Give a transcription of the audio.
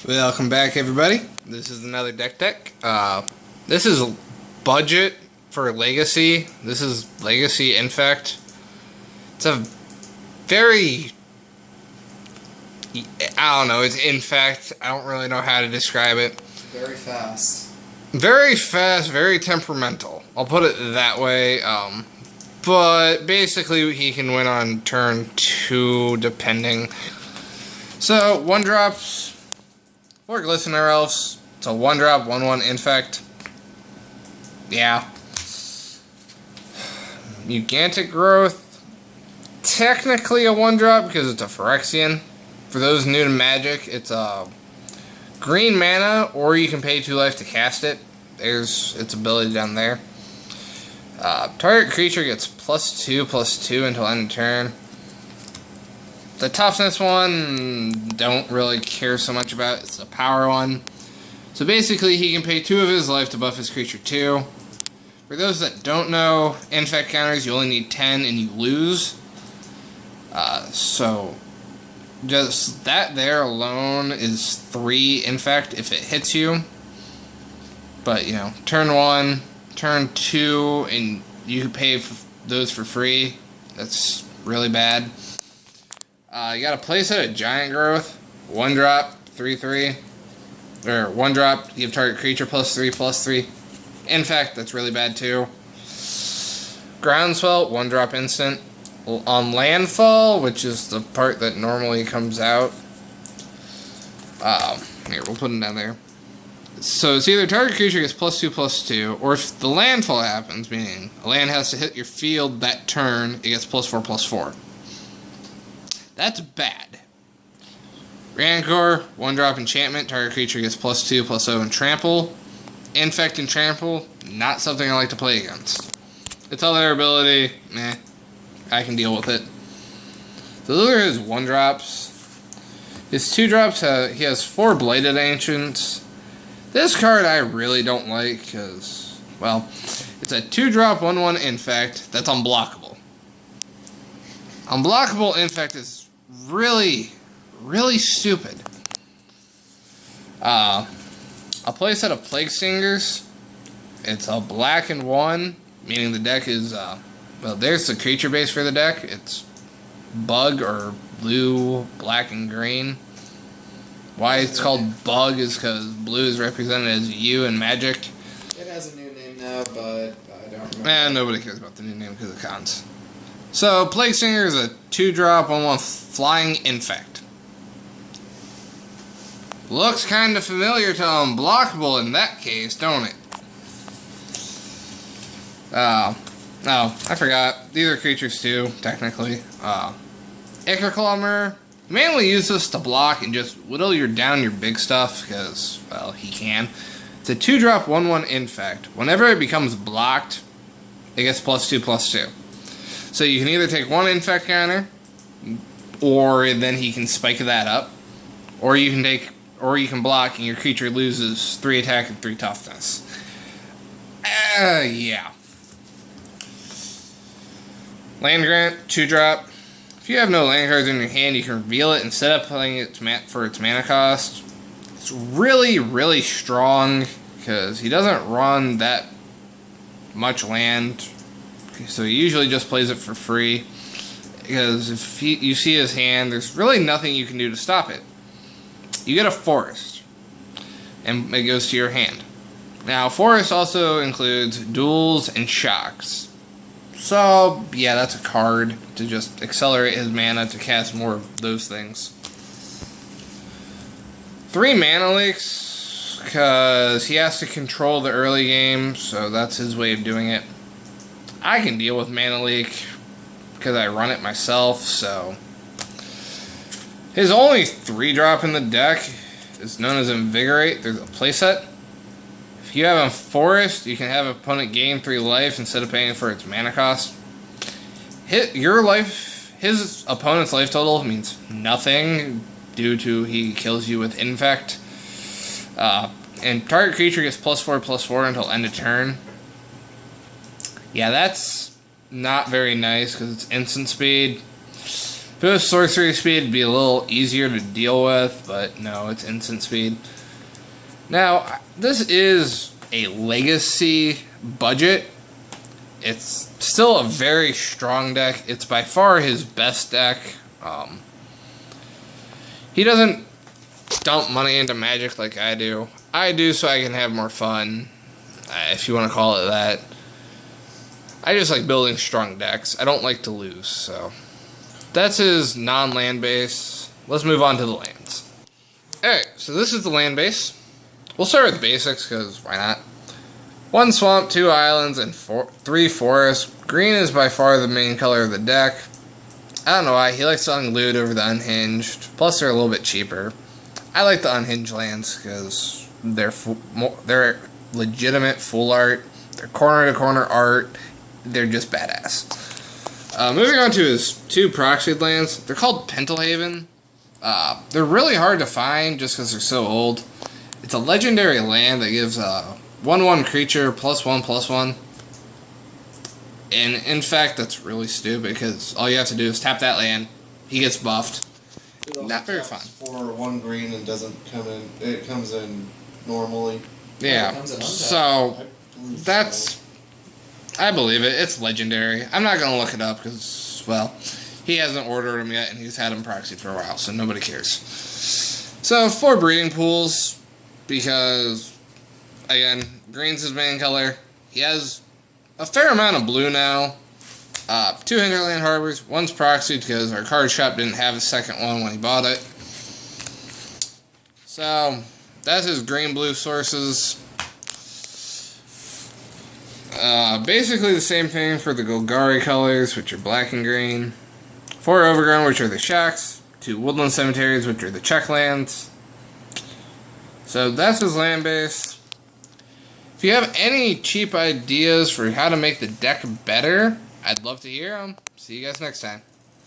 Welcome back, everybody. This is another deck. This is budget for Legacy. This is Legacy Infect. It's a very... I don't know, it's Infect. I don't really know how to describe it. Very fast. Very fast, very temperamental. I'll put it that way. But basically he can win on turn 2, depending. So, 1-drops... for Glistener Elves, it's a 1-drop, 1/1 Infect. Yeah. Gigantic Growth, technically a 1-drop because it's a Phyrexian. For those new to Magic, it's a green mana, or you can pay 2 life to cast it. There's its ability down there. Target creature gets +2/+2 until end of turn. The toughness one, don't really care so much about. It's the power one. So basically, he can pay 2 of his life to buff his creature 2. For those that don't know, Infect counters, you only need 10 and you lose. So, just that there alone is 3 Infect if it hits you. But, you know, turn 1, turn 2, and you can pay those for free. That's really bad. You got a playset of Giant Growth, 1-drop, 3/3, or 1-drop, give target creature +3/+3. In fact, that's really bad too. Groundswell, 1-drop instant. On landfall, which is the part that normally comes out. Here, we'll put it down there. So it's either target creature gets +2/+2, or if the landfall happens, meaning a land has to hit your field that turn, it gets +4/+4. That's bad. Rancor, 1-drop enchantment, target creature gets +2/+0 and trample. Infect and trample, not something I like to play against. Its other ability, meh, I can deal with it. So those are his 1-drops. His 2-drops, he has 4 Blighted Ancients. This card I really don't like because, well, it's a 2-drop 1/1 Infect that's unblockable. Unblockable Infect is really stupid. A playset of Plague Stingers. It's a black and 1, meaning the deck is, well, there's the creature base for the deck. It's bug or blue, black, and green. Why it's called bug is because blue is represented as you in Magic. It has a new name now, but I don't remember. Nobody cares about the new name because of cons. So, Plague Stinger is a 2-drop, 1/1 flying Infect. Looks kind of familiar to unblockable in that case, don't it? Oh, I forgot. These are creatures too, technically. Ichorclumber, mainly use this to block and just whittle down your big stuff, because, well, he can. It's a 2-drop, 1/1 Infect. Whenever it becomes blocked, it gets +2/+2. So you can either take 1 Infect counter, or then he can spike that up, or you can block and your creature loses 3 attack and 3 toughness. Yeah. Land Grant, 2-drop. If you have no land cards in your hand, you can reveal it instead of playing it for its mana cost. It's really strong because he doesn't run that much land. So he usually just plays it for free, because if you see his hand, there's really nothing you can do to stop it. You get a forest, and it goes to your hand. Now, forest also includes duels and shocks. So, yeah, that's a card to just accelerate his mana to cast more of those things. 3 mana leaks, because he has to control the early game, so that's his way of doing it. I can deal with mana leak because I run it myself, so. His only 3-drop in the deck is known as Invigorate. There's a playset. If you have a forest, you can have an opponent gain 3 life instead of paying for its mana cost. His opponent's life total means nothing due to he kills you with Infect. And target creature gets +4/+4 until end of turn. Yeah, that's not very nice because it's instant speed. If it was sorcery speed, it'd be a little easier to deal with, but no, it's instant speed. Now, this is a legacy budget. It's still a very strong deck. It's by far his best deck. He doesn't dump money into Magic like I do. I do so I can have more fun, if you want to call it that. I just like building strong decks. I don't like to lose, so. That's his non-land base. Let's move on to the lands. Alright, so this is the land base. We'll start with basics, because why not? 1 swamp, 2 islands, and 3 forests. Green is by far the main color of the deck. I don't know why. He likes selling loot over the unhinged. Plus, they're a little bit cheaper. I like the unhinged lands because they're legitimate full art. They're corner-to-corner art. They're just badass. Moving on to his 2 proxied lands. They're called Pentelhaven. They're really hard to find just because they're so old. It's a legendary land that gives a 1/1 creature +1/+1. And in fact, that's really stupid because all you have to do is tap that land. He gets buffed. Not very fun. For 1 green and doesn't come in. It comes in normally. Yeah. So that's. I believe it. It's legendary. I'm not gonna look it up because, well, he hasn't ordered them yet, and he's had them proxied for a while, so nobody cares. So 4 breeding pools because, again, green's his main color. He has a fair amount of blue now. 2 hinterland harbors. 1's proxied because our card shop didn't have a second one when he bought it. So that's his green-blue sources. Basically the same thing for the Golgari colors, which are black and green. 4 overgrown, which are the shacks. 2 woodland cemeteries, which are the checklands. So that's his land base. If you have any cheap ideas for how to make the deck better, I'd love to hear them. See you guys next time.